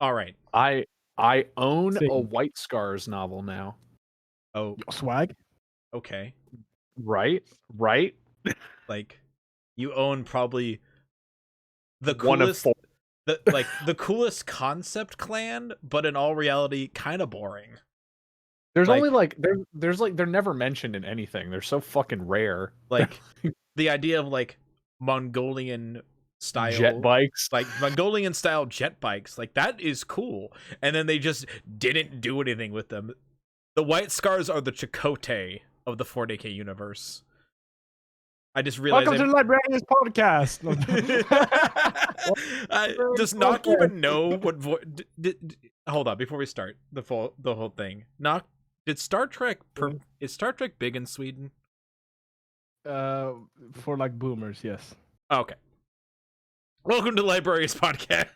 All right. I own Same. a White Scars novel now. Oh, Swag. okay. Right? Like, you own probably the One of coolest, four. the coolest concept clan, but in all reality, kind of boring. There's Like- only like there's like they're never mentioned in anything. They're so fucking rare. Like the idea of like Mongolian style Jet bikes. like Mongolian style jet bikes, like that is cool. And then they just didn't do anything with them. The White Scars are the Chakotay of the 40k universe. I just realized Welcome to the Librarius podcast. does Nock even know what hold on before we start the whole thing. Nock, did Star Trek is Star Trek big in Sweden? For like boomers, yes. Okay. Welcome to Librarius podcast.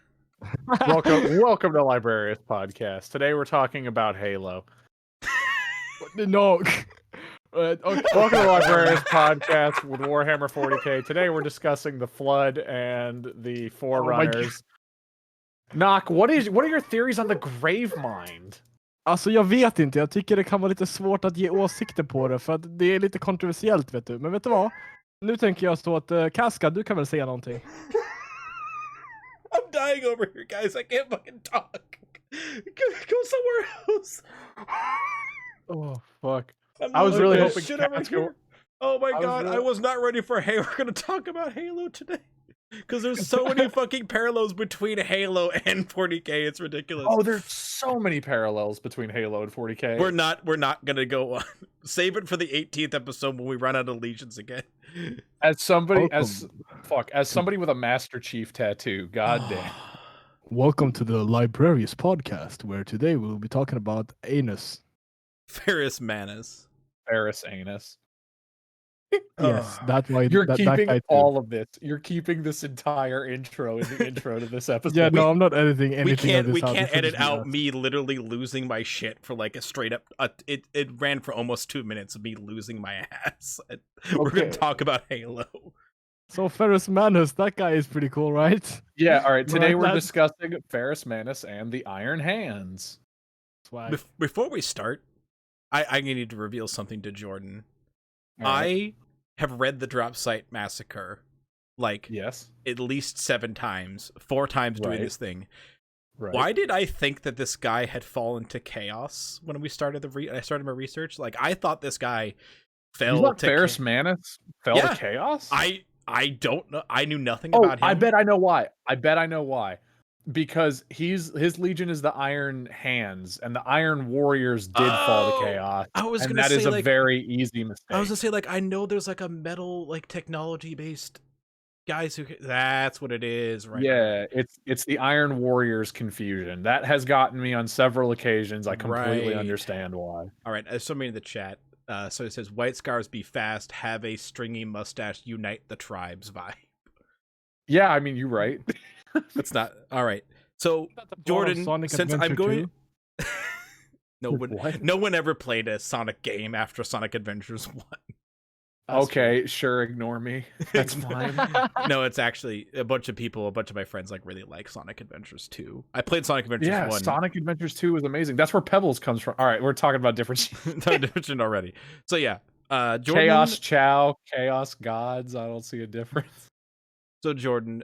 welcome to Librarius podcast. Today we're talking about Halo. No. Okay. Welcome to Librarius podcast with Warhammer 40k. Today we're discussing the Flood and the Forerunners. Nock, what are your theories on the Gravemind? Alltså jag vet inte, jag tycker det kan vara lite svårt att ge åsikter på det för att det är lite kontroversiellt, vet du. Men vet du vad? Nu tänker jag så att Kaska, du kan väl säga någonting. I'm dying over here, guys. I can't fucking talk. Go somewhere else. Oh fuck. I was really hoping shit over Kaska- here. Oh my god, really- I was not ready for Halo. We're gonna talk about Halo today. Because there's so many fucking parallels between Halo and 40k, it's ridiculous. Oh, there's so many parallels between Halo and 40k. We're not gonna go on. Save it for the 18th episode when we run out of legions again. As somebody with a Master Chief tattoo, goddamn. Welcome to the Librarius podcast, where today we'll be talking about anus. Ferrus Manus. Ferrus anus. Yes, that's why You're that keeping guy too. all of this. You're keeping this entire intro in the intro to this episode. Yeah, no, I'm not editing anything. We can't edit This is out just- me literally losing my shit for like a straight up. It ran for almost 2 minutes of me losing my ass. We're gonna Okay. talk about Halo. So Ferrus Manus, that guy is pretty cool, right? Yeah, all right. Today Right, we're lads. discussing Ferrus Manus and the Iron Hands. Swag. Before we start, I need to reveal something to Jordan. All right. I have read the Drop Site Massacre like Yes. at least 7 times, 4 times doing Right. this thing. Right. Why did I think that this guy had fallen to chaos when we started I started my research? Like I thought this guy fell You thought to Ferrus Manus fell Yeah. to chaos? I don't know. I knew nothing Oh, about him. I bet I know why. Because his legion is the Iron Hands, and the Iron Warriors did fall Oh, to chaos. I was And gonna that is say, a like- very easy mistake. I was gonna say, like, I know there's like a metal, like technology based guys who. That's what it is, right? Yeah, it's the Iron Warriors confusion. That has gotten me on several occasions. I completely Right. understand why. All right. There's somebody in the chat. So it says, "White Scars be fast, have a stringy mustache, unite the tribes." Vibe. Yeah, I mean, you're right. That's not all right. So Jordan, Sonic since I'm Adventure going, 2? What? no one ever played a Sonic game after Sonic Adventures 1. Okay, sure, ignore me. That's fine. No, it's actually a bunch of my friends like really like Sonic Adventures 2. I played Sonic Adventures Yeah, 1. Sonic Adventures 2 is amazing. That's where Pebbles comes from. All right, we're talking about different Division already. So yeah, Jordan, Chaos Chow, Chaos Gods. I don't see a difference. So Jordan,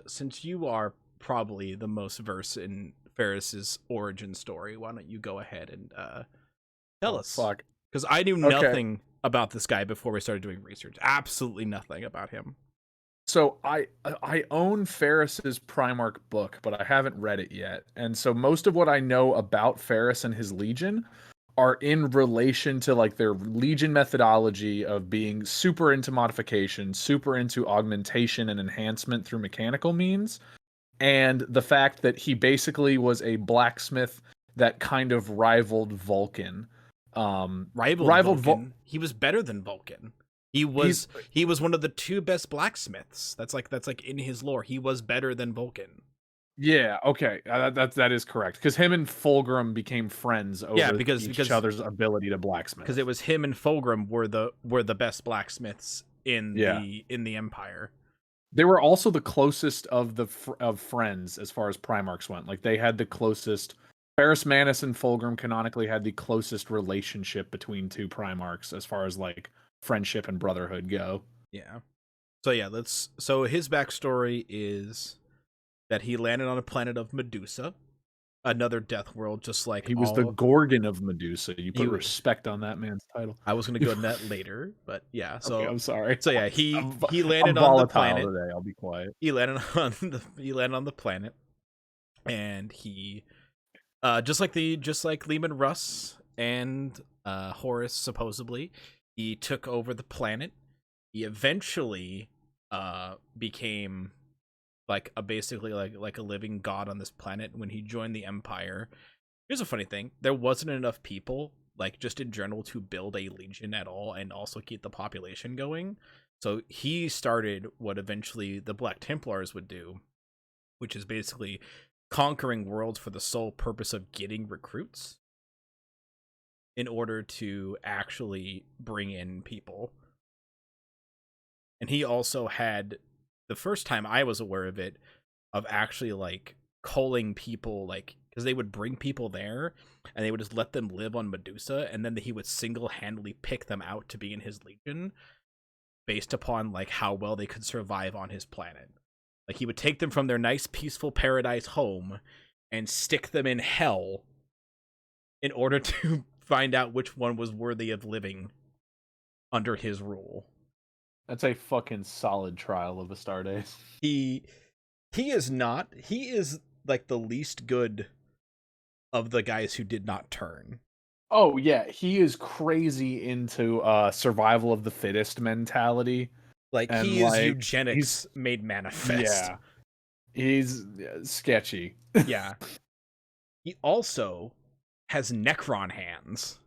since you are probably the most versed in Ferrus's origin story, why don't you go ahead and tell us? Fuck. Because I knew Okay. nothing about this guy before we started doing research. Absolutely nothing about him. So I own Ferrus's Primarch book, but I haven't read it yet. And so most of what I know about Ferrus and his Legion are in relation to like their Legion methodology of being super into modification, super into augmentation and enhancement through mechanical means, and the fact that he basically was a blacksmith that kind of rivaled Vulcan. Rivaled Vulcan. He was better than Vulcan. He was one of the 2 best blacksmiths. That's like in his lore. He was better than Vulcan. Yeah, okay, that is correct. Because him and Fulgrim became friends over because each other's ability to blacksmith. Because it was him and Fulgrim were the best blacksmiths in Yeah. the Empire. They were also the closest of the of friends as far as Primarchs went. Like they had the closest. Ferrus, Manus, and Fulgrim canonically had the closest relationship between two Primarchs as far as like friendship and brotherhood go. Yeah. So yeah, so his backstory is that he landed on a planet of Medusa, another death world, just like He was the Gorgon of Medusa. You put respect on that man's title. I was going to go into that later, but yeah. So okay, I'm sorry. So yeah, he landed I'm on the planet. Today. I'll be quiet. He landed on the planet, and he, just like Lehman Russ and Horus supposedly, he took over the planet. He eventually became like basically like a living god on this planet when he joined the Empire. Here's a funny thing: there wasn't enough people, like just in general, to build a legion at all and also keep the population going. So he started what eventually the Black Templars would do, which is basically conquering worlds for the sole purpose of getting recruits in order to actually bring in people. And he also had, the first time I was aware of it, of actually like culling people, like, because they would bring people there and they would just let them live on Medusa, and then he would single-handedly pick them out to be in his legion based upon like how well they could survive on his planet. Like he would take them from their nice peaceful paradise home and stick them in hell in order to find out which one was worthy of living under his rule. That's a fucking solid trial of Astartes. He is like the least good of the guys who did not turn. Oh yeah, he is crazy into survival of the fittest mentality. Like he is eugenics made manifest. Yeah. He's sketchy. Yeah. He also has Necron hands.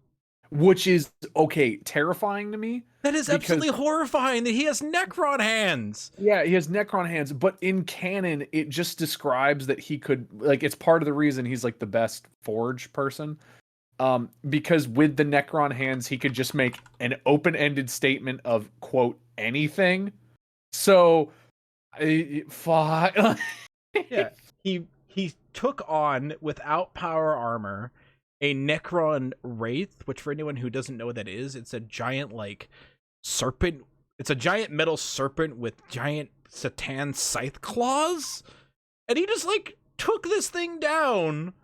Which is, okay, terrifying to me. That is absolutely horrifying that he has Necron hands. Yeah, he has Necron hands, but in canon, it just describes that he could, like, it's part of the reason he's, like, the best forge person. Because with the Necron hands, he could just make an open-ended statement of, quote, anything. So, yeah, he took on, without power armor, a Necron Wraith, which for anyone who doesn't know what that is, it's a giant, like, serpent. It's a giant metal serpent with giant Satan scythe claws. And he just, like, took this thing down.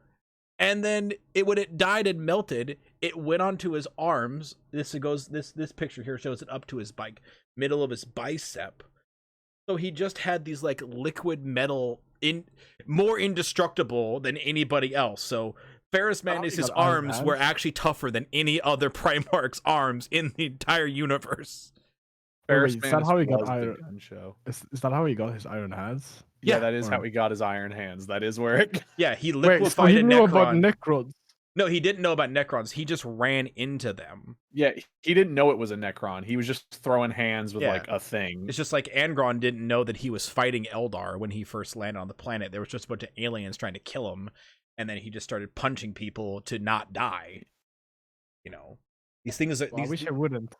And then when it died and melted, it went onto his arms. This picture here shows it up to his middle of his bicep. So he just had these, like, liquid metal, more indestructible than anybody else. So Ferrus Manus' arms were actually tougher than any other Primarch's arms in the entire universe. Is that how he got iron? Is that how he got his iron hands? Yeah, that is how he got his iron hands. That is where it. Yeah, he liquefied he knew about Necrons. No, he didn't know about Necrons. He just ran into them. Yeah, he didn't know it was a Necron. He was just throwing hands with like a thing. It's just like Angron didn't know that he was fighting Eldar when he first landed on the planet. There was just a bunch of aliens trying to kill him. And then he just started punching people to not die. You know, these things. I wish I wouldn't.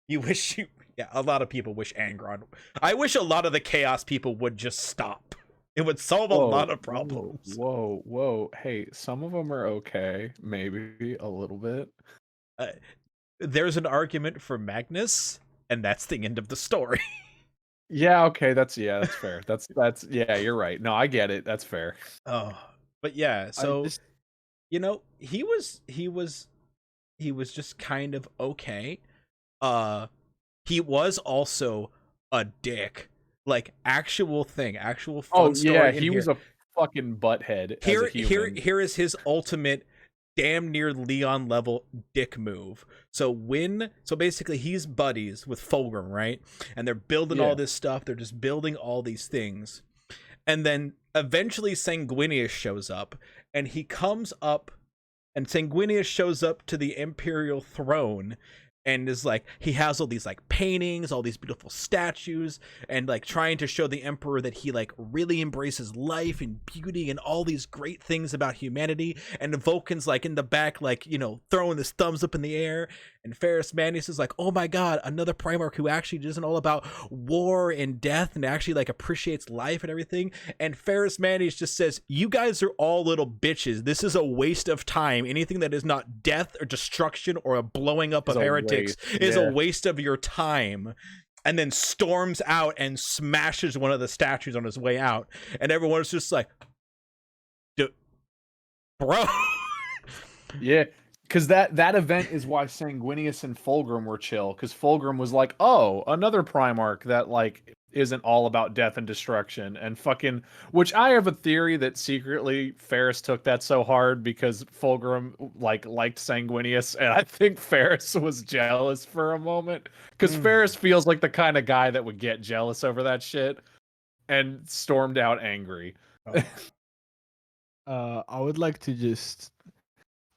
You wish you. Yeah, a lot of people wish Angron. I wish a lot of the Chaos people would just stop. It would solve a lot of problems. Whoa. Hey, some of them are okay. Maybe a little bit. There's an argument for Magnus, and that's the end of the story. Yeah, okay. That's fair. That's yeah, you're right. No, I get it. That's fair. Oh. But yeah, so you know, he was just kind of okay. He was also a dick. Like actual fun story. Yeah, he was a fucking butthead. Here is his ultimate damn near Leon level dick move. So basically he's buddies with Fulgrim, right? And they're building all this stuff, they're just building all these things. And then eventually Sanguinius shows up, and he comes up, and Sanguinius shows up to the Imperial throne, and is like, he has all these like paintings, all these beautiful statues, and like trying to show the Emperor that he like really embraces life and beauty and all these great things about humanity. And Vulcan's like in the back, like, you know, throwing his thumbs up in the air, And Ferrus Manus is like, oh my god, another Primarch who actually isn't all about war and death and actually like appreciates life and everything. And Ferrus Manus just says, you guys are all little bitches. This is a waste of time. Anything that is not death or destruction or a blowing up of heretics is a waste of your time. And then storms out and smashes one of the statues on his way out. And everyone's just like, bro. Yeah, because that event is why Sanguinius and Fulgrim were chill. Because Fulgrim was like, oh, another Primarch that like isn't all about death and destruction and fucking. Which I have a theory that secretly Ferrus took that so hard because Fulgrim liked Sanguinius, and I think Ferrus was jealous for a moment because Ferrus feels like the kind of guy that would get jealous over that shit and stormed out angry. I would like to just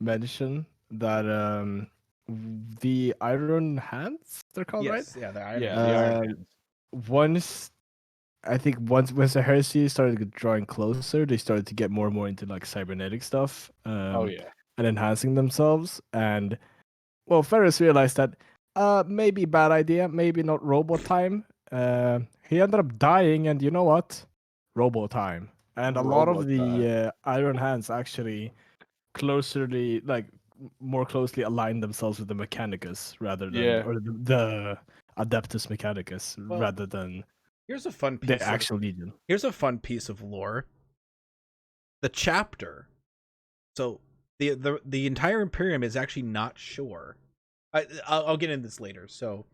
mention that the Iron Hands, they're called, right? Yeah, the Iron Yeah, the Iron Hands. Once once the heresy started drawing closer, they started to get more and more into like cybernetic stuff. And enhancing themselves. And well, Ferrus realized that maybe bad idea, maybe not robot time. He ended up dying, and you know what? Robo time. And a lot of the Iron Hands actually more closely align themselves with the Mechanicus rather than or the Adeptus Mechanicus rather than here's a fun piece the actual Legion. Here's a fun piece of lore. The chapter. So the entire Imperium is actually not sure. I'll get into this later. So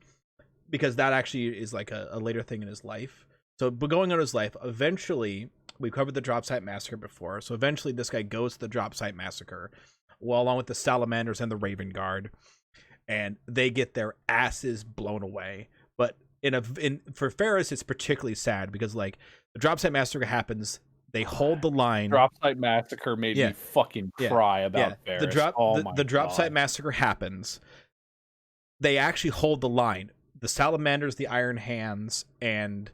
because that actually is like a later thing in his life. So but going on his life, eventually we covered the drop site massacre before. So eventually this guy goes to the drop site massacre, well, along with the Salamanders and the Raven Guard, and they get their asses blown away. But for Ferrus, it's particularly sad because like the drop site massacre happens, they hold the line. Drop site massacre made me fucking cry about Ferrus. The drop site massacre happens. They actually hold the line. The Salamanders, the Iron Hands, and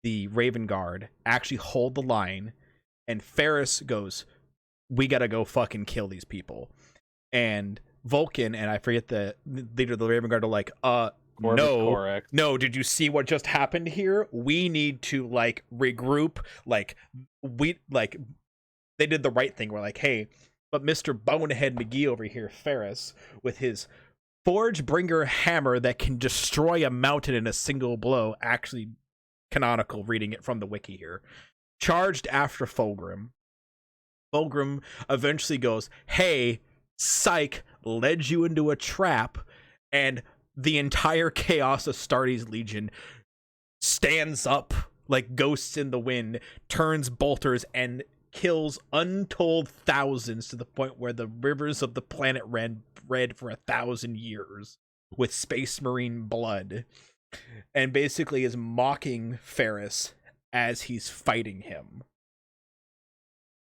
the Raven Guard actually hold the line, and Ferrus goes, we gotta go fucking kill these people. And Vulcan and I forget the leader of the Raven Guard are like, no, did you see what just happened here? We need to like regroup. They did the right thing. We're like, hey, but Mr. Bonehead McGee over here, Ferrus, with his Forgebringer hammer that can destroy a mountain in a single blow, actually canonical, reading it from the wiki here, charged after Fulgrim. Fulgrim eventually goes, hey, psych, led you into a trap, and the entire Chaos Astartes Legion stands up like ghosts in the wind, turns bolters, and kills untold thousands to the point where the rivers of the planet ran red for 1,000 years with Space Marine blood, and basically is mocking Ferrus as he's fighting him.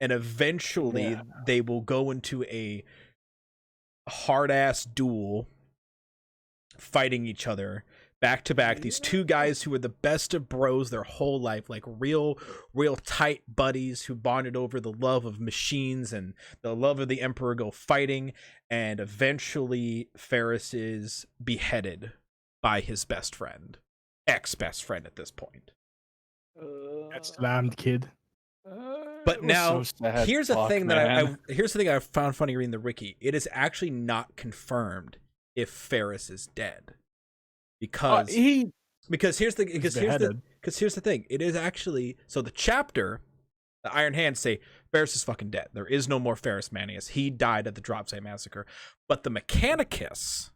And eventually they will go into a hard-ass duel, fighting each other back to back. These two guys who were the best of bros their whole life, like real tight buddies who bonded over the love of machines and the love of the Emperor, go fighting, and eventually Ferrus is beheaded by his best friend, ex-best friend at this point. That's slammed, kid. But now, here's the thing that I found funny reading the wiki. It is actually not confirmed if Ferrus is dead, because here's the thing. It is actually, so the chapter, the Iron Hands say Ferrus is fucking dead. There is no more Ferrus Manus. He died at the drop site massacre. But the Mechanicus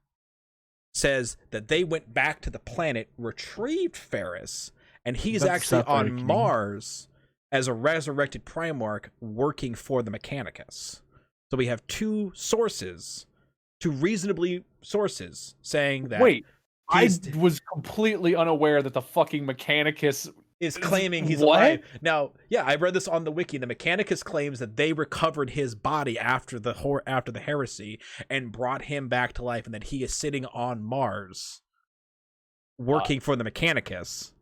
says that they went back to the planet, retrieved Ferrus, and he's actually on Mars as a resurrected Primarch working for the Mechanicus. So we have two reasonably sources saying that. Wait, I was completely unaware that the fucking Mechanicus is claiming he's alive. Now, yeah, I read this on the wiki. The Mechanicus claims that they recovered his body after the heresy and brought him back to life, and that he is sitting on Mars working for the Mechanicus,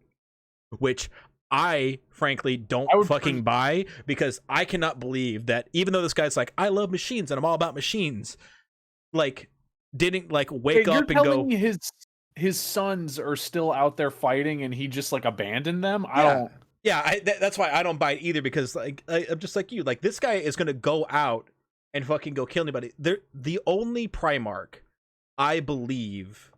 which I frankly don't fucking buy, because I cannot believe that, even though this guy's like, I love machines and I'm all about machines, like, didn't like wake you're up and telling go. me his sons are still out there fighting, and he just like abandoned them? I Yeah. don't. Yeah, that's why I don't buy it either, because like I'm just like you. Like, this guy is gonna go out and fucking go kill anybody. They're the only Primarch I believe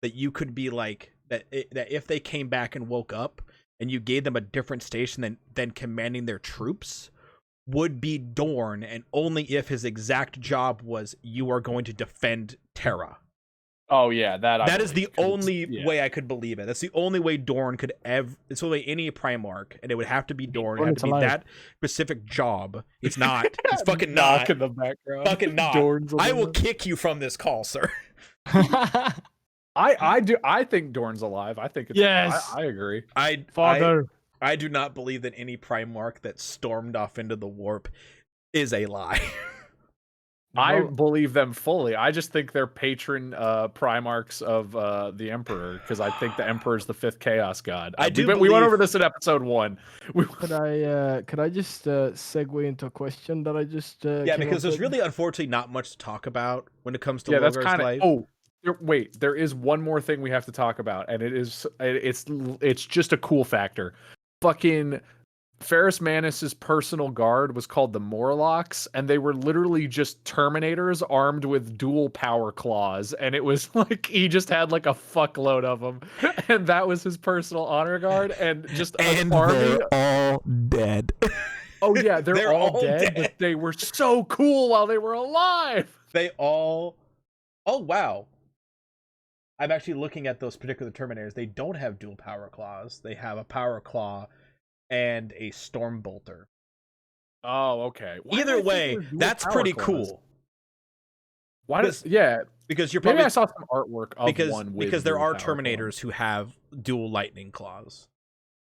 that you could be like that if they came back and woke up and you gave them a different station than commanding their troops, would be Dorn, and only if his exact job was you are going to defend Terra. Oh yeah, That is the only way I could believe it. That's the only way Dorn could ever. It's the only way any Primarch, and it would have to be Dorn. It would have to be that specific job. It's not. It's fucking not. Knock in the background. Fucking not. Dorn's I will alive. kick you from this call, sir. I do. I think Dorn's alive. I think. It's, Yes. I agree. Father. I do not believe that any Primarch that stormed off into the warp is a lie. I believe them fully. I just think they're patron Primarchs of the Emperor, because I think the Emperor is the fifth Chaos God. We went over this in episode 1. Could I just segue into a question that I just yeah, because there's really unfortunately not much to talk about when it comes to that's Lorgar's kind life. of wait, there is one more thing we have to talk about, and it's just a cool factor. Fucking Ferrus Manus's personal guard was called the Morlocks, and they were literally just Terminators armed with dual power claws, and it was like he just had like a fuckload of them, and that was his personal honor guard, and just an army. They're all dead. Oh yeah, they're all dead, but they were so cool while they were alive. They all. Oh wow. I'm actually looking at those particular Terminators. They don't have dual power claws. They have a power claw and a storm bolter. Oh, okay. Either way, that's pretty cool. Why does because you're probably maybe I saw some artwork of one with because there are dual power Terminators who have dual lightning claws.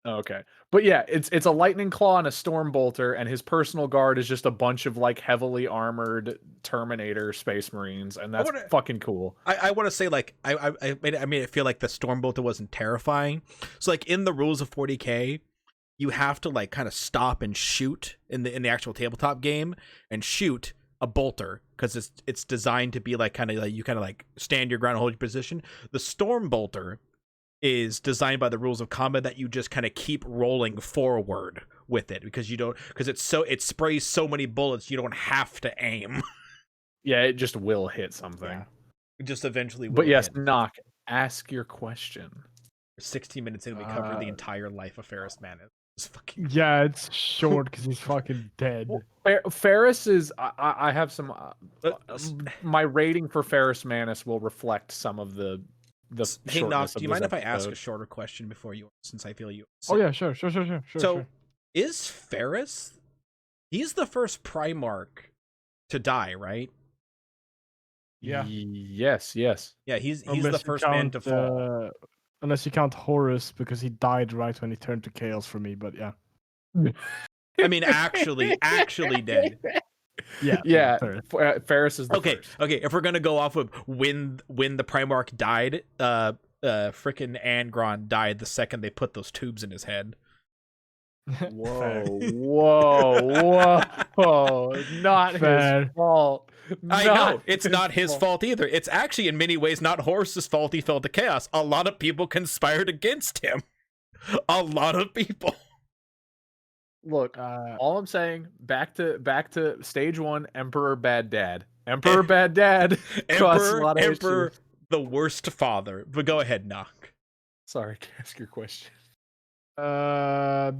Oh, okay, but yeah, it's a lightning claw and a storm bolter, and his personal guard is just a bunch of like heavily armored Terminator Space Marines, and that's fucking cool. I want to say like I made it feel like the storm bolter wasn't terrifying. So like in the rules of 40K, you have to like kind of stop and shoot in the actual tabletop game and shoot a bolter, because it's designed to be like kind of like you kind of like stand your ground and hold your position. The storm bolter is designed by the rules of combat that you just kind of keep rolling forward with it, because it sprays so many bullets you don't have to aim. Yeah, it just will hit something. Yeah. It just eventually will. But yes, Knock, ask your question. 16 minutes in, we cover the entire life of Ferrus Manus. Yeah, it's short because he's fucking dead. Ferrus is. I have some. My rating for Ferrus Manus will reflect some of the. Hey, Knox, do you mind if I ask a shorter question before you, since I feel you? Oh yeah, sure. So, is Ferrus? He's the first Primarch to die, right? Yeah. Yes. Yeah, he's the first man to fall. Unless you count Horus, because he died right when he turned to Chaos for me. But yeah. I mean, actually dead. Yeah. Ferrus is the first. Okay. If we're gonna go off of when the Primarch died, frickin' Angron died the second they put those tubes in his head. Whoa! Not his fault. I know it's not his fault either. It's actually in many ways not Horus's fault. He fell to chaos. A lot of people conspired against him. A lot of people. Look, all I'm saying, back to stage 1, Emperor Bad Dad. Emperor Bad Dad. Emperor the worst father. But go ahead, Knock. Sorry, ask your question. I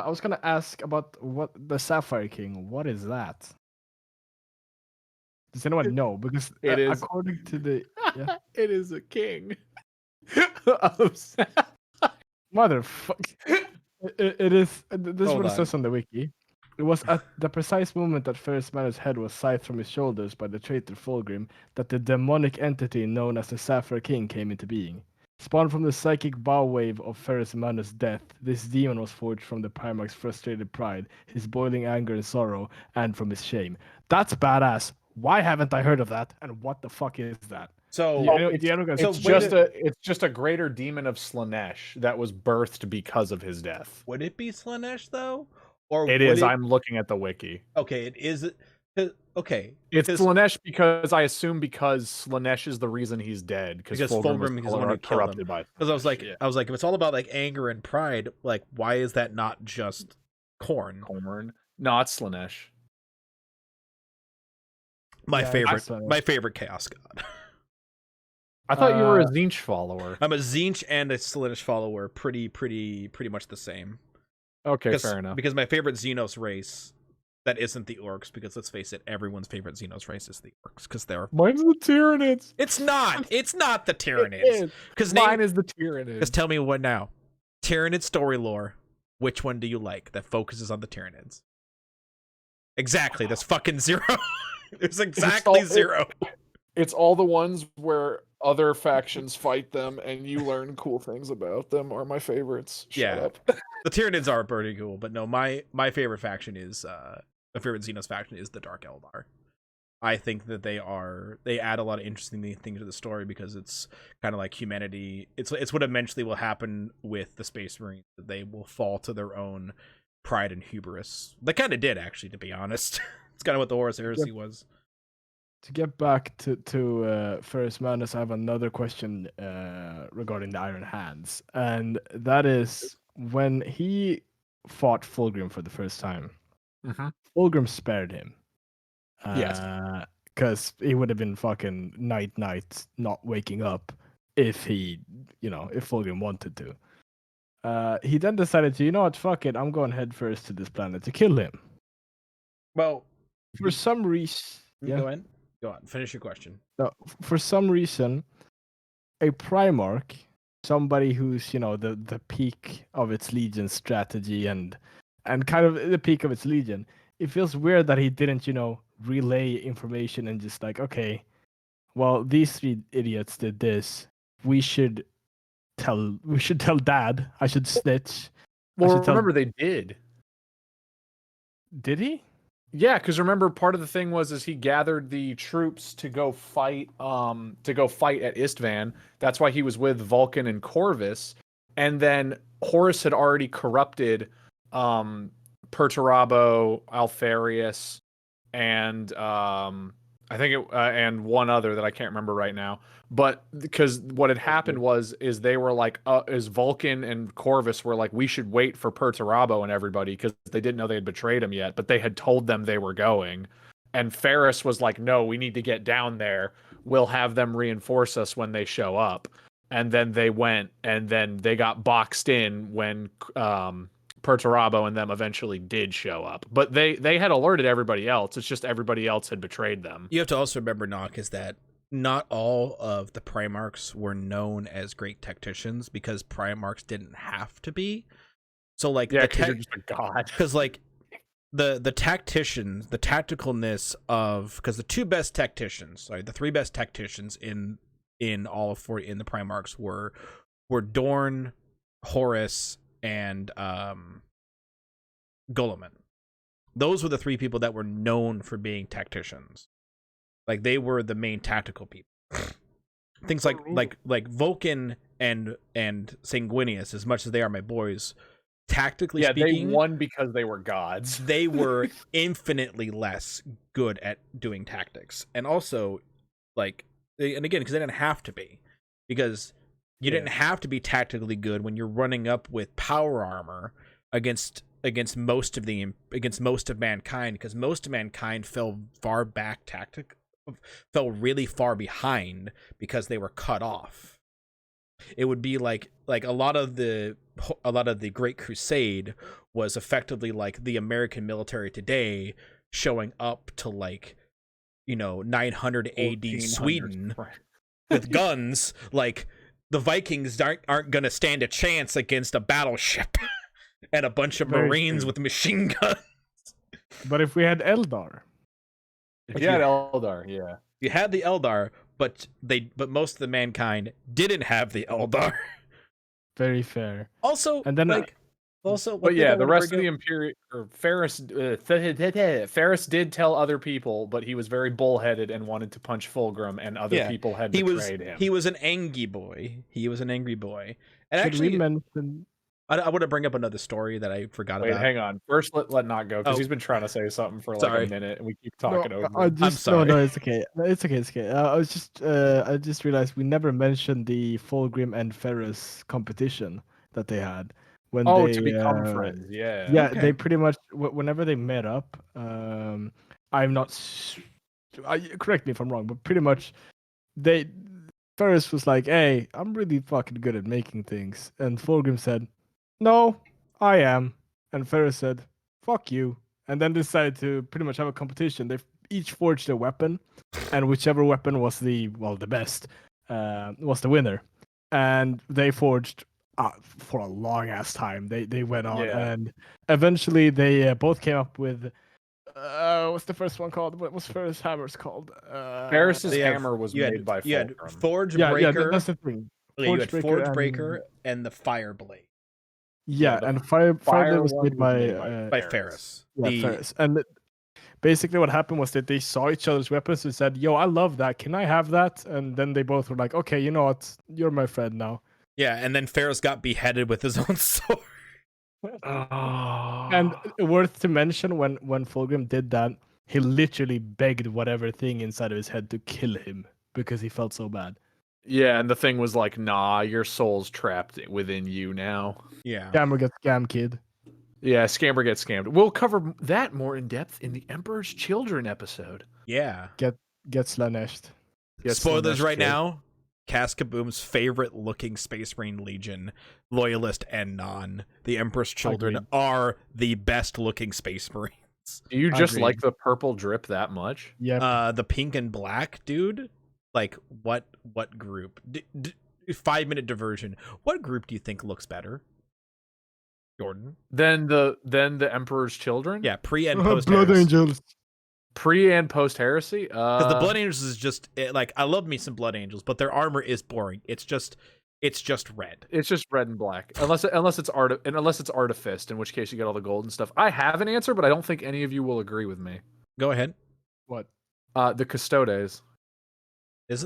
was gonna ask about what the Sapphire King. What is that? Does anyone know? Because it is according to the it is a king. Motherfucker. It is. This is what it says on the wiki. It was at the precise moment that Ferrus Manus' head was scythed from his shoulders by the traitor Fulgrim that the demonic entity known as the Sapphire King came into being. Spawned from the psychic bow wave of Ferrus Manus' death, this demon was forged from the Primarch's frustrated pride, his boiling anger and sorrow, and from his shame. That's badass. Why haven't I heard of that? And what the fuck is that? So it's just a greater demon of Slanesh that was birthed because of his death. Would it be Slanesh though? Or it is. I'm looking at the wiki. Okay, it is. okay. It's because Slanesh because I assume because Slanesh is the reason he's dead because Fulgrim was Fulgrim is the one who killed him. corrupted by. Because Slanesh, I was like, if it's all about like anger and pride, like why is that not just Khorne? Corn. No, it's Slanesh. My Yeah, favorite Chaos God. I thought you were a Zinch follower. I'm a Zinch and a Slaanesh follower, pretty much the same. Okay, fair enough. Because my favorite Xenos race that isn't the Orcs, because let's face it, everyone's favorite Xenos race is the Orcs, because they're. Mine's the Tyranids. It's not. It's not the Tyranids. Because mine is the Tyranids. Because tell me what now. Tyranid story lore. Which one do you like that focuses on the Tyranids? Exactly. There's fucking zero. There's exactly zero. It's all the ones where other factions fight them and you learn cool things about them are my favorites. Shut up. The Tyranids are pretty cool, but no, my favorite faction is my favorite Xenos faction is the Dark Eldar. I think that they add a lot of interesting things to the story because it's kind of like humanity. It's what eventually will happen with the Space Marines. They will fall to their own pride and hubris. They kind of did, actually, to be honest. It's kind of what the Horus Heresy was. To get back to Ferrus Manus, I have another question regarding the Iron Hands, and that is when he fought Fulgrim for the first time. Fulgrim spared him. Yes, because he would have been fucking night not waking up if he, if Fulgrim wanted to. He then decided to, you know what, fuck it, I'm going head first to this planet to kill him. Well, for some reason, Go on. Finish your question. No, for some reason, a Primarch, somebody who's the peak of its Legion strategy and kind of the peak of its Legion, it feels weird that he didn't relay information and just like, okay, well, these three idiots did this. We should tell Dad. I should snitch. Well, remember they did. Did he? Yeah, because remember, part of the thing is he gathered the troops to go fight at Istvan. That's why he was with Vulcan and Corvus. And then Horus had already corrupted Perturabo, Alfarius, and I think and one other that I can't remember right now. But because what had happened is they were like, is Vulcan and Corvus were like, we should wait for Perturabo and everybody because they didn't know they had betrayed him yet, but they had told them they were going. And Ferrus was like, no, we need to get down there. We'll have them reinforce us when they show up. And then they went, and then they got boxed in when Perturabo and them eventually did show up. But they had alerted everybody else. It's just everybody else had betrayed them. You have to also remember, Nock, is that not all of the Primarchs were known as great tacticians because Primarchs didn't have to be. So like, yeah, because you're just a god. Because like the tacticians, the tacticalness of, because the three best tacticians in all of in the Primarchs were Dorn, Horus, and Guilliman. Those were the three people that were known for being tacticians. Like they were the main tactical people. Things like Vulcan and Sanguinius, as much as they are my boys, tactically speaking, they won because they were gods. They were infinitely less good at doing tactics, and also and again, because they didn't have to be, because you didn't have to be tactically good when you're running up with power armor against most of mankind, because most of mankind fell really far behind because they were cut off. It would be like a lot of the Great Crusade was effectively like the American military today showing up to 900 AD Sweden with guns. Like the Vikings aren't going to stand a chance against a battleship and a bunch of Marines with machine guns. But if we had Eldar. If you had Eldar, yeah. You had the Eldar, but most of the mankind didn't have the Eldar. Very fair. Also, and then the rest of the Imperial Ferrus did tell other people, but he was very bullheaded and wanted to punch Fulgrim, and other people had betrayed him. He was an angry boy. And should we mention I want to bring up another story that I forgot Wait, about. hang on. First, let not go because Oh. he's been trying to say something for like Sorry. a minute, and we keep No, talking over. I him. just sorry. no, it's okay. No, it's okay. It's okay. I just realized we never mentioned the Fulgrim and Ferrus competition that they had when Oh, they to become friends. Yeah. yeah, Okay. they pretty much whenever they met up. I'm not. Correct me if I'm wrong, but pretty much they Ferrus was like, "Hey, I'm really fucking good at making things," and Fulgrim said, "No, I am," and Ferrus said, "Fuck you," and then decided to pretty much have a competition. They each forged a weapon, and whichever weapon was the best was the winner. And they forged for a long ass time. They went on, Yeah. and eventually they both came up with what's the first one called? What was Ferrus Hammer's called? Ferrus's They have- hammer was you had- made by you had Fulcrum. Forge yeah, Breaker. that's the thing. Yeah, you had Forge and- Breaker and the Fire Blade Yeah, the and fire Fireblade was one made was by Ferrus. Ferrus. yeah, Ferrus. And basically what happened was that they saw each other's weapons and said, "Yo, I love that. Can I have that?" And then they both were like, "Okay, you know what? You're my friend now." Yeah, and then Ferrus got beheaded with his own sword. And worth to mention, when Fulgrim did that, he literally begged whatever thing inside of his head to kill him because he felt so bad. Yeah, and the thing was like, nah, your soul's trapped within you now. Yeah. Scammer gets scam, kid. Yeah, Scamber gets scammed. We'll cover that more in depth in the Emperor's Children episode. Yeah. Get slaneshed. Spoilers right now. Cascaboom's favorite looking Space Marine Legion, loyalist and non, the Emperor's Children, Agreed. are the best looking Space Marines. Do you just Agreed. like the purple drip that much? Yep. The pink and black, dude. Like what group? 5-minute diversion. What group do you think looks better? Jordan. Then the Emperor's Children? Yeah, pre and post. Blood Angels. Pre and post heresy? Because the Blood Angels is just like, I love me some Blood Angels, but their armor is boring. It's just red. It's just red and black. Unless it's artificed, in which case you get all the gold and stuff. I have an answer, but I don't think any of you will agree with me. Go ahead. What? The Custodes.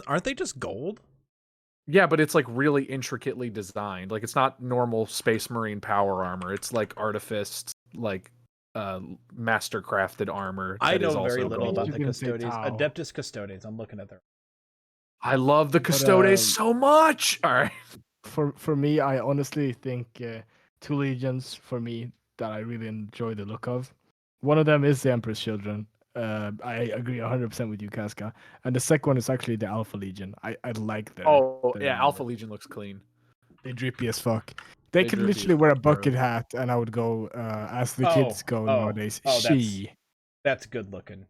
Aren't they just gold? Yeah, but it's like really intricately designed. Like it's not normal Space Marine power armor. It's like artificed, like master crafted armor. I that is know very also little gold. about You the can say Custodes. Tau. Adeptus Custodes. I'm looking at their. I love the Custodes so much. All right. For me, I honestly think two legions for me that I really enjoy the look of. One of them is the Emperor's Children. I agree 100% with you, Casca. And the second one is actually the Alpha Legion. I like them. Oh yeah, Alpha Legion looks clean. They drippy as fuck. They could drippy literally as wear a fuck, bro. bucket hat, and I would go as the kids go nowadays. That's good looking.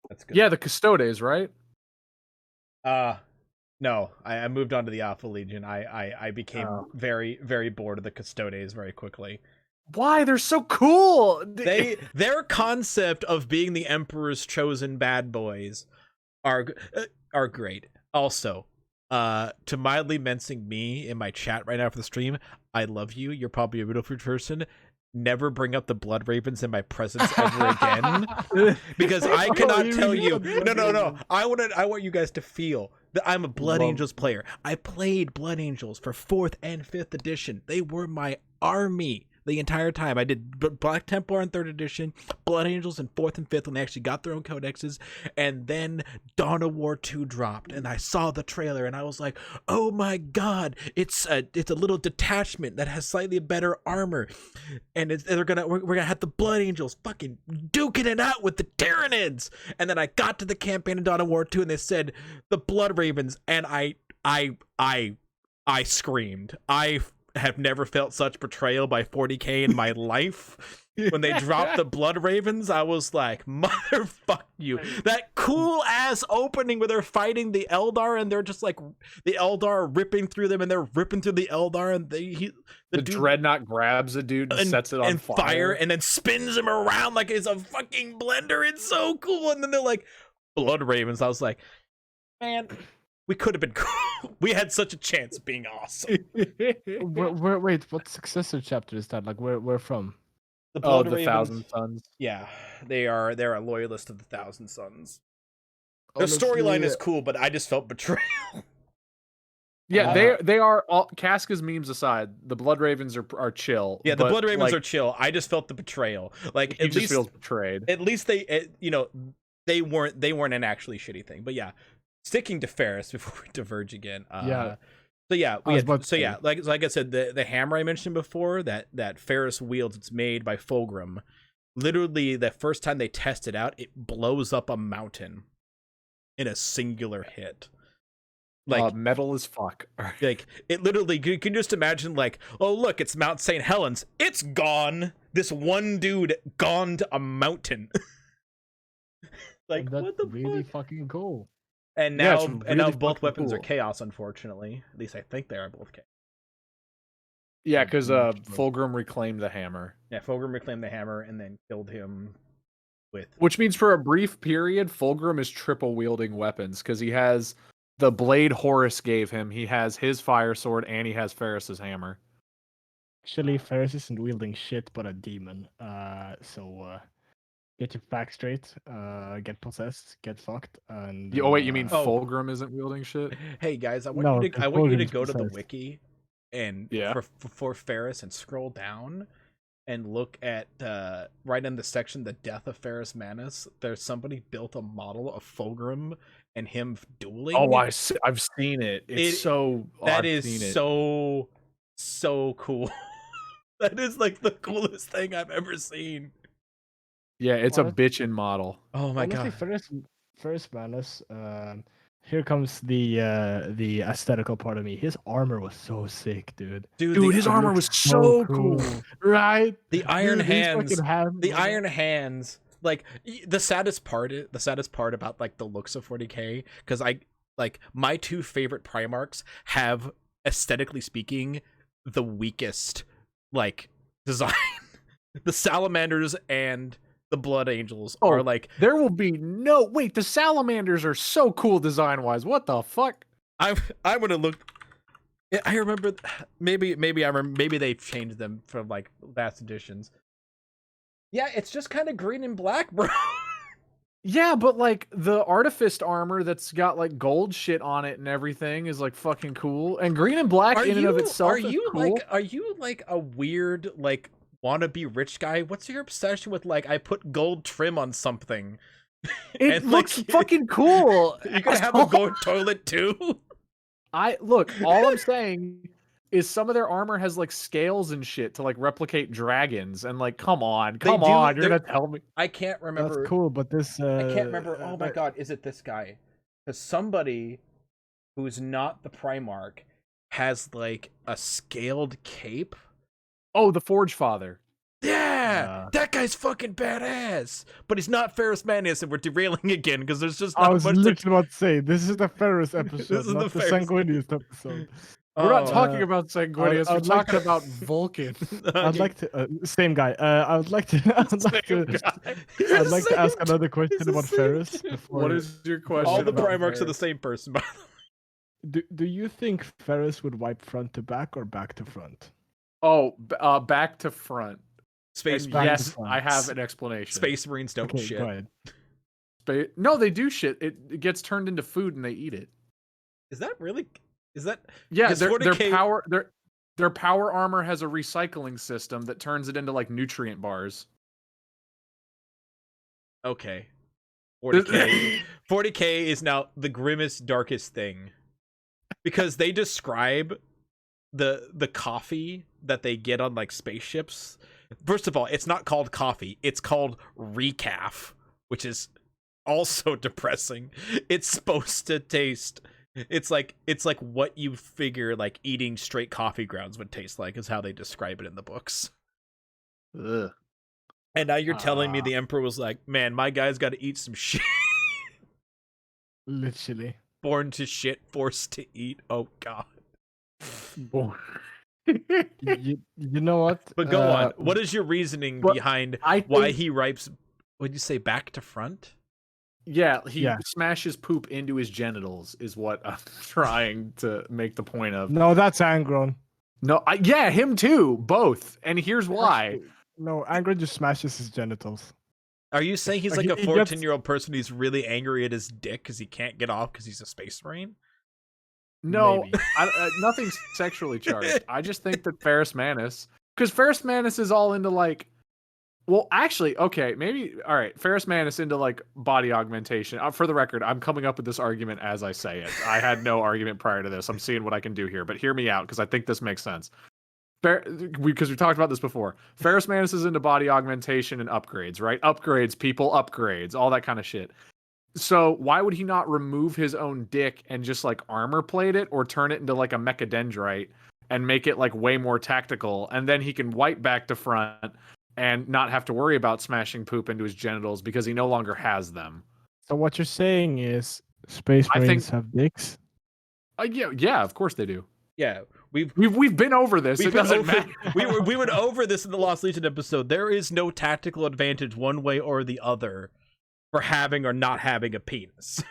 That's good. Yeah, the Custodes, right? No, I moved on to the Alpha Legion. I became Oh. very, very bored of the Custodes very quickly. Why? They're so cool. Their concept of being the Emperor's chosen bad boys are great. Also, to mildly mincing me in my chat right now for the stream, I love you. You're probably a beautiful person. Never bring up the Blood Ravens in my presence ever again, because I cannot tell you. No. I want you guys to feel that I'm a Blood Angels player. I played Blood Angels for 4th and 5th edition. They were my army the entire time. I did Black Templar in 3rd edition, Blood Angels in 4th and 5th when they actually got their own codexes, and then Dawn of War 2 dropped, and I saw the trailer, and I was like, oh my god, it's a little detachment that has slightly better armor, and we're gonna have the Blood Angels fucking duking it out with the Tyranids. And then I got to the campaign in Dawn of War 2, and they said the Blood Ravens, and I screamed. I have never felt such betrayal by 40k in my life. When they dropped the Blood Ravens, I was like, motherfuck you. That cool ass opening where they're fighting the Eldar, and they're just like, the Eldar are ripping through them, and they're ripping through the Eldar, and the dude, Dreadnought grabs a dude and sets it on fire, and then spins him around like it's a fucking blender. It's so cool. And then they're like, Blood Ravens. I was like, man, we could have been cool. We had such a chance of being awesome. Wait, what successor chapter is that? Like, where from? The Blood the Ravens, Thousand Sons. Yeah, they're a loyalist of the Thousand Sons. The Honestly, storyline is cool, but I just felt betrayal. Yeah, they are all Casca's memes aside, the Blood Ravens are chill. Yeah, the but, Blood Ravens like, are chill. I just felt the betrayal. Like he just feels betrayed. at least they weren't an actually shitty thing. But yeah, sticking to Ferrus before we diverge again. Yeah. So yeah, like like I said, the hammer I mentioned before that Ferrus wields, it's made by Fulgrim. Literally, the first time they test it out, it blows up a mountain in a singular hit. Like metal as fuck. like it literally, you can just imagine, like, oh look, it's Mount St. Helens, it's gone. This one dude gone to a mountain. Like, that's what the really fuck? fucking cool. And now Yeah, it's and now really both fucking weapons are cool. chaos, unfortunately. At least I think they are both chaos. Yeah, because Fulgrim reclaimed the hammer. Yeah, Fulgrim reclaimed the hammer and then killed him with, Which means for a brief period, Fulgrim is triple wielding weapons because he has the blade Horus gave him, he has his fire sword, and he has Ferrus's hammer. Actually, Ferrus isn't wielding shit but a demon. Get your facts straight. Get possessed. Get fucked. And Oh wait, you mean Oh. Fulgrim isn't wielding shit? hey guys, I want No, you to Fulgrim's go to the possessed. wiki and Yeah. for Ferrus and scroll down and look at right in the section, the death of Ferrus Manus. There's somebody built a model of Fulgrim and him dueling. Oh, I've seen it. It's that I've is seen it. so cool. That is like the coolest thing I've ever seen. Yeah, it's Well, a bitchin' model. Oh my honestly, god. Ferrus Manus. Here comes the aesthetical part of me. His armor was so sick, dude. Dude, his armor was so cool. Right? The iron Dude, these hands. fucking hands, The man. iron hands. Like the saddest part about like the looks of 40K, because my two favorite Primarchs have, aesthetically speaking, the weakest like design. The Salamanders and the Blood Angels are like, there will be no wait. The Salamanders are so cool design wise. What the fuck? I'm gonna look. I remember maybe they've changed them from like last editions. Yeah, it's just kind of green and black, bro. Yeah, but like the Artifice armor that's got like gold shit on it and everything is like fucking cool. And green and black in and of itself is cool. Are you like a weird like wannabe rich guy? What's your obsession with like, I put gold trim on something? It looks fucking cool. You're gonna have a gold toilet too? All I'm saying is some of their armor has like scales and shit to like replicate dragons, and like come on, you're gonna tell me. I can't remember. That's cool, but this I can't remember. Oh my god, is it this guy? Because somebody who's not the Primarch has like a scaled cape. Oh, the Forge Father. Yeah, that guy's fucking badass. But he's not Ferrus Manus, and we're derailing again because there's just I not was much. literally about to say this is the Ferrus episode, This is not the the Ferrus. Sanguinius episode. We're not talking about Sanguinius. We're I'd like talking to- about Vulcan. I'd like to same guy. I would like to. I'd like to ask another question about Ferrus. Before, What is your question? All the about Primarchs are the Ferrus? same person. By the way. do you think Ferrus would wipe front to back or back to front? Oh, back to front. Space And back to yes, front. I have an explanation. Space Marines don't Okay, shit. go ahead. No, they do shit. It gets turned into food and they eat it. Is that really? Is that? Yeah, Is their 40K their power armor has a recycling system that turns it into like nutrient bars. Okay. 40K. 40K is now the grimmest, darkest thing, because they describe the coffee that they get on like spaceships. First of all, it's not called coffee; it's called recaf, which is also depressing. It's supposed to taste. It's like what you figure like eating straight coffee grounds would taste like, is how they describe it in the books. Ugh. And now you're telling me the Emperor was like, man, my guy's got to eat some shit. Literally. Born to shit, forced to eat. Oh god. you know what? But go on. What is your reasoning behind why he wipes? Would you say back to front? Yeah, he smashes poop into his genitals is what I'm trying to make the point of. No, that's Angron. No, yeah, him too, both. And here's why. No, Angron just smashes his genitals. Are you saying he's like He a gets- 14-year-old person who's really angry at his dick because he can't get off because he's a space marine? No, Maybe. nothing sexually charged. I just think that Ferrus Manus, because Ferrus Manus is all into like, well, actually, okay, maybe all right. Ferrus Manus into like body augmentation. For the record, I'm coming up with this argument as I say it. I had no argument prior to this. I'm seeing what I can do here, but hear me out because I think this makes sense. Because we talked about this before. Ferrus Manus is into body augmentation and upgrades, right? Upgrades, people, upgrades, all that kind of shit. So why would he not remove his own dick and just like armor plate it or turn it into like a mechadendrite and make it like way more tactical, and then he can wipe back to front and not have to worry about smashing poop into his genitals because he no longer has them. So what you're saying is Space I Marines think- have dicks? Yeah, of course they do. Yeah, We've been over this. It doesn't matter. we went over this in the Lost Legion episode. There is no tactical advantage one way or the other for having or not having a penis.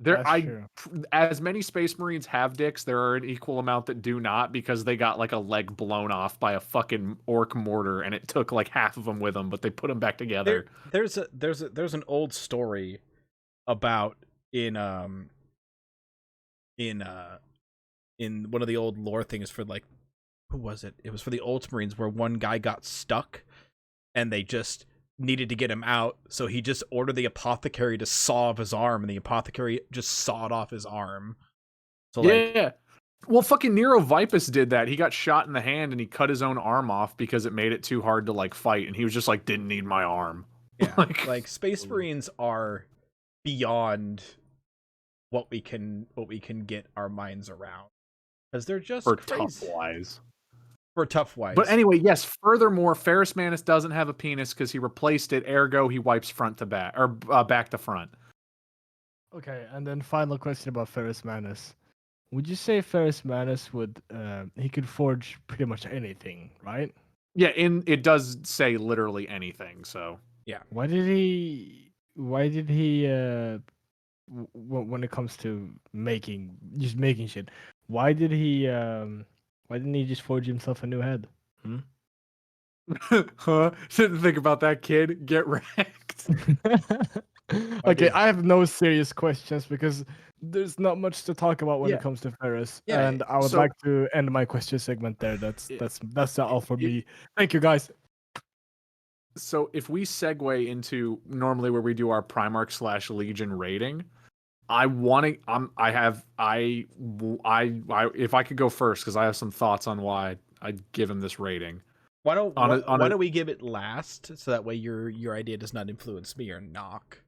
That's true. As many Space Marines have dicks, there are an equal amount that do not because they got like a leg blown off by a fucking orc mortar, and it took like half of them with them, but they put them back together. There's an old story about in one of the old lore things for like, who was it? It was for the Ultramarines where one guy got stuck and they just needed to get him out, so he just ordered the apothecary to saw off his arm, and the apothecary just sawed off his arm. So Yeah. Well, fucking Nero Vipus did that. He got shot in the hand and he cut his own arm off because it made it too hard to like fight, and he was just like, didn't need my arm. yeah, like Space Marines are beyond what we can get our minds around, because they're just For crazy. tough wise. For tough wise. But anyway, yes, furthermore, Ferrus Manus doesn't have a penis because he replaced it, ergo he wipes front to back, or back to front. Okay, and then final question about Ferrus Manus. Would you say Ferrus Manus would he could forge pretty much anything, right? Yeah, it does say literally anything, so Why did he when it comes to making shit, why didn't he just forge himself a new head? huh? Didn't think about that, kid. Get wrecked. Okay, I have no serious questions because there's not much to talk about when Yeah. it comes to Ferrus, Yeah, and I would so- like to end my question segment there. That's all for me. Thank you, guys. So if we segue into normally where we do our Primarch / Legion rating, I want to. If I could go first, because I have some thoughts on why I'd give him this rating. Why don't on why a- don't we give it last, so that way your idea does not influence me or knock.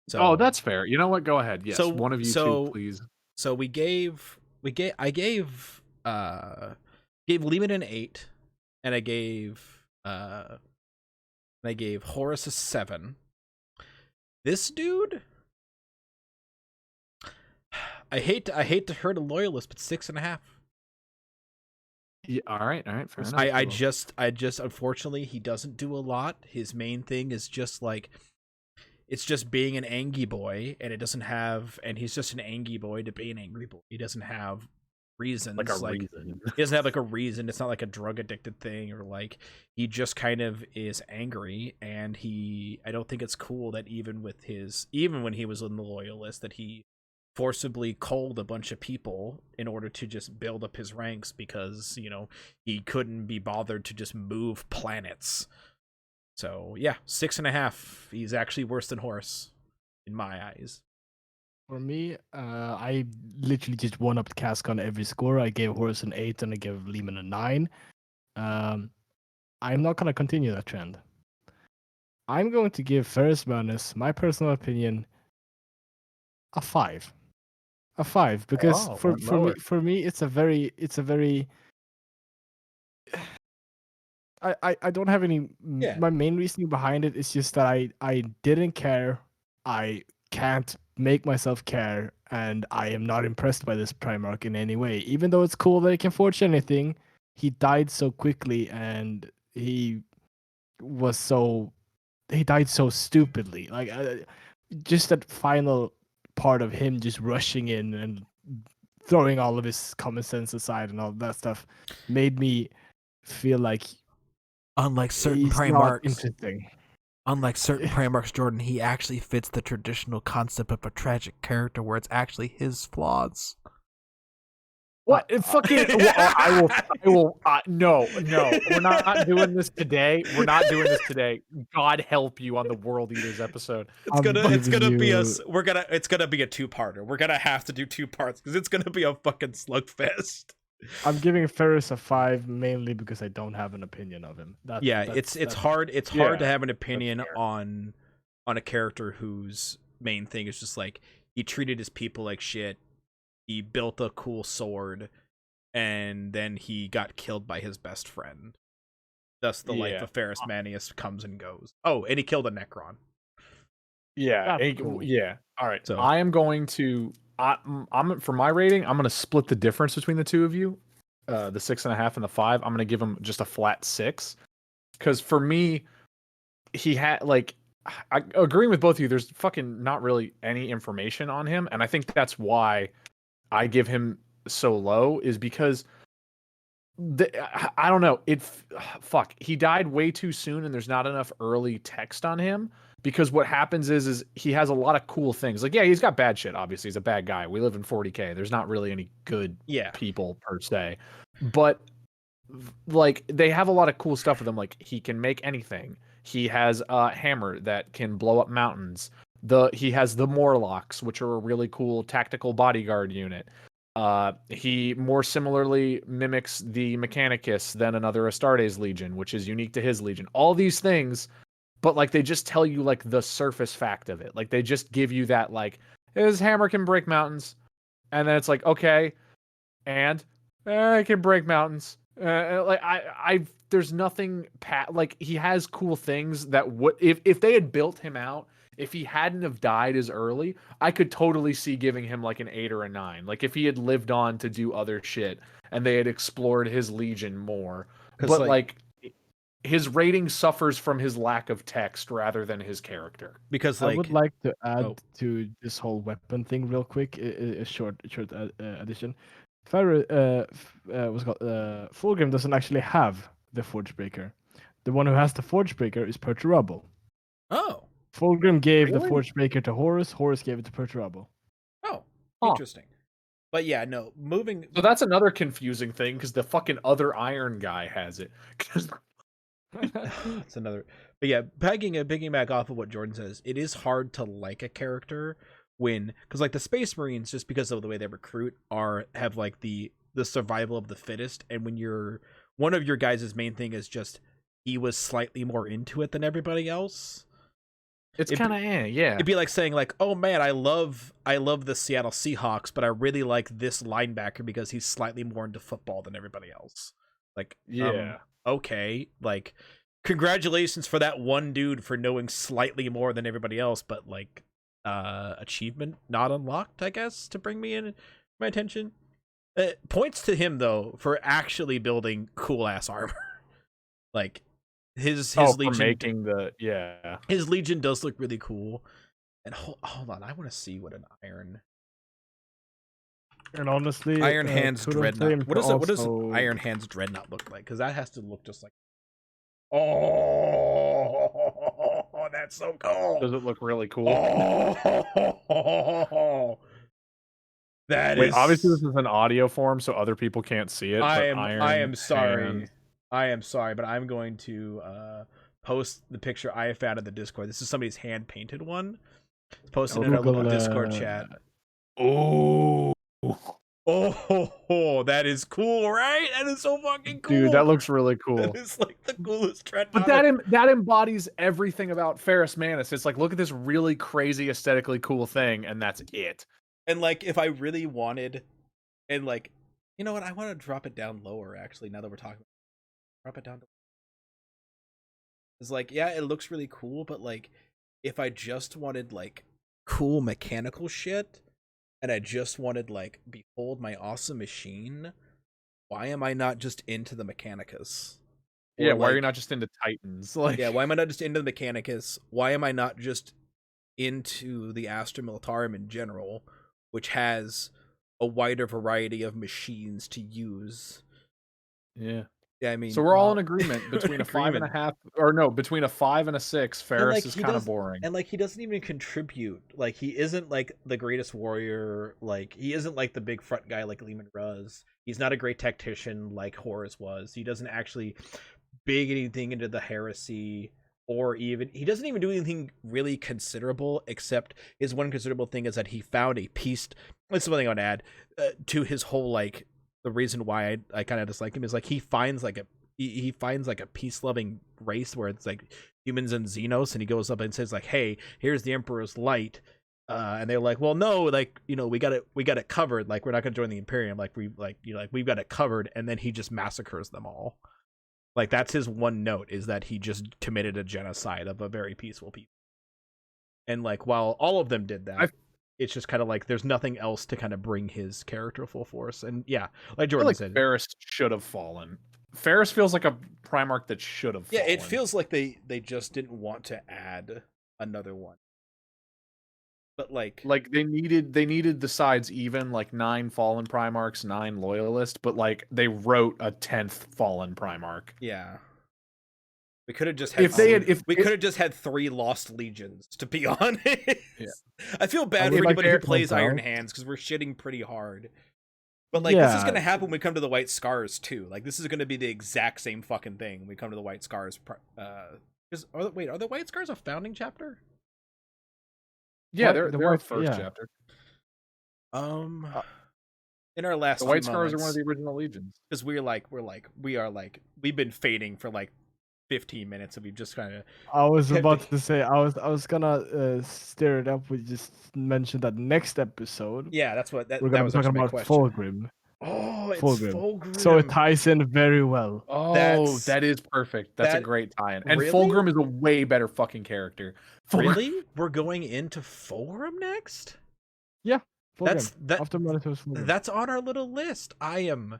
So, Oh, that's fair. You know what? Go ahead. Yes, So- one of you so- two, please. so I gave Lehman an 8, and I gave Horus a 7. This dude, I hate to hurt a loyalist, but 6.5. Yeah, all right, fair enough. I just unfortunately, he doesn't do a lot. His main thing is just like, it's just being an angry boy, and it doesn't have, and he's just an angry boy to be an angry boy. He doesn't have reasons, like a reason. He doesn't have like a reason. It's not like a drug addicted thing, or like, he just kind of is angry, and I don't think it's cool that even when he was in the loyalist, that he forcibly culled a bunch of people in order to just build up his ranks, because he couldn't be bothered to just move planets. So yeah, 6.5. He's actually worse than Horus in my eyes. For me, I literally just one up Cask on every score. I gave Horus an 8 and I gave Lehman a 9. I'm not gonna continue that trend. I'm going to give Ferrus Manus, my personal opinion, a 5. A 5, because Wow, for me it's a very I don't have any. Yeah. My main reasoning behind it is just that I didn't care. I can't make myself care, and I am not impressed by this Primarch in any way. Even though it's cool that he can forge anything, he died so quickly, and he died so stupidly. Like just that final part of him just rushing in and throwing all of his common sense aside and all that stuff made me feel like Unlike certain he's not Primarchs, interesting. Jordan, he actually fits the traditional concept of a tragic character where it's actually his flaws. What? Fucking. I will. No. We're not doing this today. We're not doing this today. God help you on the World Eaters episode. It's gonna be us. It's gonna be a two-parter. We're gonna have to do 2 parts because it's gonna be a fucking slugfest. I'm giving Ferrus a 5 mainly because I don't have an opinion of him. It's hard. It's hard to have an opinion fair. on a character whose main thing is just like he treated his people like shit. He built a cool sword, and then he got killed by his best friend. Thus, the life of Ferrus Manus comes and goes. Oh, and he killed a Necron. Yeah, cool. yeah. All right. So I am going to. I'm for my rating. I'm going to split the difference between the two of you, the 6.5 and the 5. I'm going to give him just a flat 6, because for me, he had like. I agreeing with both of you. There's fucking not really any information on him, and I think that's why I give him so low, is because I don't know. Fuck. He died way too soon, and there's not enough early text on him. Because what happens is he has a lot of cool things. Like, yeah, he's got bad shit. Obviously, he's a bad guy. We live in 40K. There's not really any good people per se, but like they have a lot of cool stuff with him. Like, he can make anything. He has a hammer that can blow up mountains. He has the Morlocks, which are a really cool tactical bodyguard unit. He more similarly mimics the Mechanicus than another Astartes Legion, which is unique to his legion. All these things, but like they just tell you like the surface fact of it. Like they just give you that like his hammer can break mountains, and then it's like okay, and it can break mountains. Like there's nothing like he has cool things that would if they had built him out. If he hadn't have died as early, I could totally see giving him like an 8 or a 9. Like if he had lived on to do other shit and they had explored his legion more. But like his rating suffers from his lack of text rather than his character. Because I would like to add to this whole weapon thing real quick, a short addition. Fulgrim doesn't actually have the Forge Breaker. The one who has the Forge Breaker is Perturabo. Oh. Fulgrim gave the Forge Breaker to Horus. Horus gave it to Perturabo. Oh, interesting. But yeah, no, moving. So that's another confusing thing because the fucking other Iron guy has it. It's another. But yeah, picking back off of what Jordan says, it is hard to like a character because like the Space Marines, just because of the way they recruit, have like the survival of the fittest, and when one of your guys' main thing is just he was slightly more into it than everybody else. It's kind of yeah. It'd be like saying like, "Oh man, I love the Seattle Seahawks, but I really like this linebacker because he's slightly more into football than everybody else." Like, okay, like, congratulations for that one dude for knowing slightly more than everybody else, but like, achievement not unlocked, I guess, to bring me in my attention. Points to him though for actually building cool ass armor, like. His legion making his legion does look really cool. And hold on, I want to see what an iron. And honestly, Iron Hands Dreadnought. What does Iron Hands Dreadnought look like? Because that has to look just like. Oh, that's so cool. Does it look really cool? Oh, obviously this is an audio form, so other people can't see it. I am sorry. I am sorry, but I'm going to post the picture I found in the Discord. This is somebody's hand-painted one. It's posted in our little Discord chat. Oh, that is cool, right? That is so fucking cool. Dude, that looks really cool. That is like the coolest dreadnought. But that embodies everything about Ferrus Manus. It's like, look at this really crazy, aesthetically cool thing, and that's it. And like, if I really wanted, and like, you know what? I want to drop it down lower, actually, now that we're talking. Drop it down to. It's like, yeah, it looks really cool, but like, if I just wanted like cool mechanical shit, and I just wanted like, behold my awesome machine, why am I not just into the Mechanicus? Yeah, why are you not just into Titans? Like, yeah, why am I not just into the Mechanicus? Why am I not just into the Astra Militarum in general, which has a wider variety of machines to use? Yeah. Yeah, I mean, So we're all in agreement between a agreement. 5.5, or no, between a 5 and a 6. Ferrus is kind of boring. And like he doesn't even contribute. Like he isn't like the greatest warrior. Like he isn't like the big front guy like Lehman was. He's not a great tactician like Horus was. He doesn't actually big anything into the heresy, or even he doesn't even do anything really considerable, except his one considerable thing is that he found a peace. That's the one thing I would add to his whole, like, the reason why I kind of dislike him is like he finds like a peace loving race where it's like humans and Xenos, and he goes up and says like, hey, here's the Emperor's light, and they're like, well, no, like, you know, we got it covered, like we're not gonna join the Imperium, like we've got it covered, and then he just massacres them all. Like that's his one note, is that he just committed a genocide of a very peaceful people. And like while all of them did that, it's just kind of like there's nothing else to kind of bring his character full force. And yeah, like Jordan said, Ferrus should have fallen. Ferrus feels like a Primarch that should have fallen. Yeah, it feels like they just didn't want to add another one. But like they needed the sides even, like 9 fallen Primarchs, 9 loyalists, but like they wrote a 10th fallen Primarch. Yeah. We could have just had we could have just had 3 lost legions, to be honest. Yeah. I feel bad for anybody who plays Iron Hands, because we're shitting pretty hard. But like this is gonna happen when we come to the White Scars too. Like this is gonna be the exact same fucking thing when we come to the White Scars. Are the White Scars a founding chapter? Yeah, they're our first chapter. In our last, the White Scars are one of the original legions. Because we've been fading for like 15 minutes, and we've just kind of. I was about to say I was gonna stir it up. We just mentioned that next episode. Yeah, that's what we're gonna be talking about. Fulgrim. Oh, it's Fulgrim. So it ties in very well. Oh, that is perfect. That's a great tie-in. And really? Fulgrim is a way better fucking character. Really? We're going into Fulgrim next? Yeah. Fulgrim. Fulgrim. That's on our little list. I am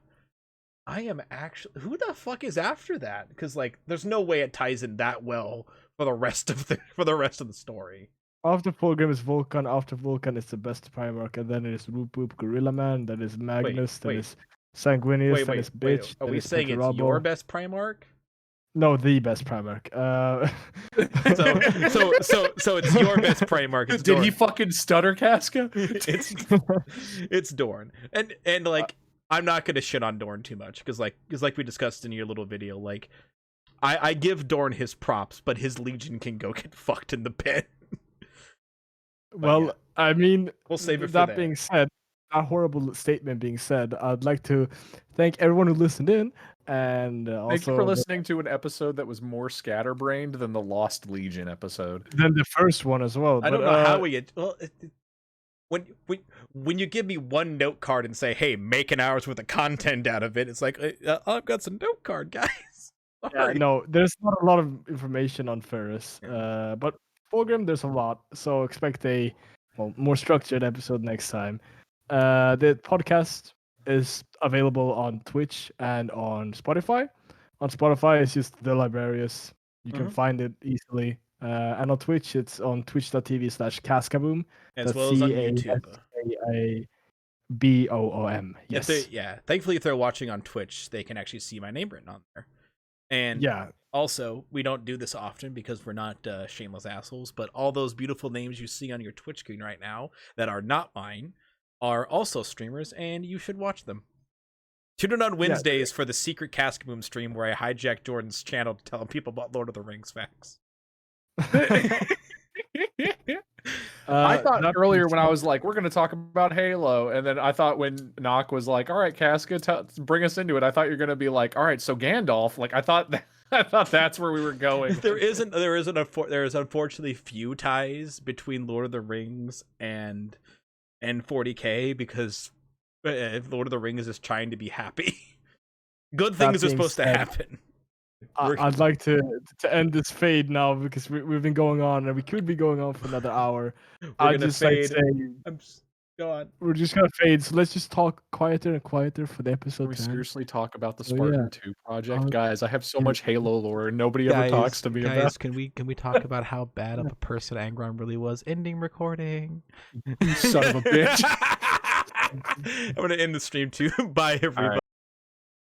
actually. Who the fuck is after that? Because like, there's no way it ties in that well for the rest of the story. After Fulgrim is Vulcan. After Vulcan is the best Primarch, and then it is Whoop Whoop Gorilla Man. Then is Magnus. Then is Sanguinius. Then is Bitch. Are we saying it's your best Primarch? No, the best Primarch. So it's your best Primarch. It's Did Dorn. he fucking stutter, Casca? It's Dorn, and like I'm not gonna shit on Dorn too much because like we discussed in your little video, like I give Dorn his props, but his Legion can go get fucked in the pit. Well, yeah. I mean, we'll save it for that being said. That horrible statement being said, I'd like to thank everyone who listened in, and also thank you for listening to an episode that was more scatterbrained than the Lost Legion episode. Than the first one as well. I don't know how we get. Well, when you give me one note card and say, "Hey, make an hour's worth of content out of it," it's like I've got some note card, guys. Yeah, no, there's not a lot of information on Ferrus, but Fulgrim there's a lot, so expect a more structured episode next time. The podcast is available on Twitch and on Spotify. On Spotify, it's just the Librarius. You can find it easily. And on Twitch, it's on twitch.tv/Cascaboom. As well as on YouTube. CASCABOOM. Yes. Yeah. Thankfully, if they're watching on Twitch, they can actually see my name written on there. And also, we don't do this often because we're not shameless assholes, but all those beautiful names you see on your Twitch screen right now that are not mine are also streamers, and you should watch them. Tune in on Wednesdays for the secret Cascaboom stream where I hijack Jordan's channel to tell people about Lord of the Rings facts. I thought earlier when I was like, we're going to talk about Halo, and then I thought when Nock was like, all right, Casca, bring us into it, I thought you're going to be like, all right, so Gandalf, like I thought that's where we were going. There is unfortunately few ties between Lord of the Rings and 40K because Lord of the Rings is trying to be happy. Good things are supposed to happen. I'd like to end this fade now because we've been going on and we could be going on for another hour. I'd just fade. Go on. We're just gonna fade, so let's just talk quieter and quieter for the episode. Can we seriously talk about the Spartan 2 project, guys? I have so much Halo lore, and nobody ever talks to me about. Can we talk about how bad of a person Angron really was? Ending recording. You son of a bitch. I'm gonna end the stream too. Bye, everybody.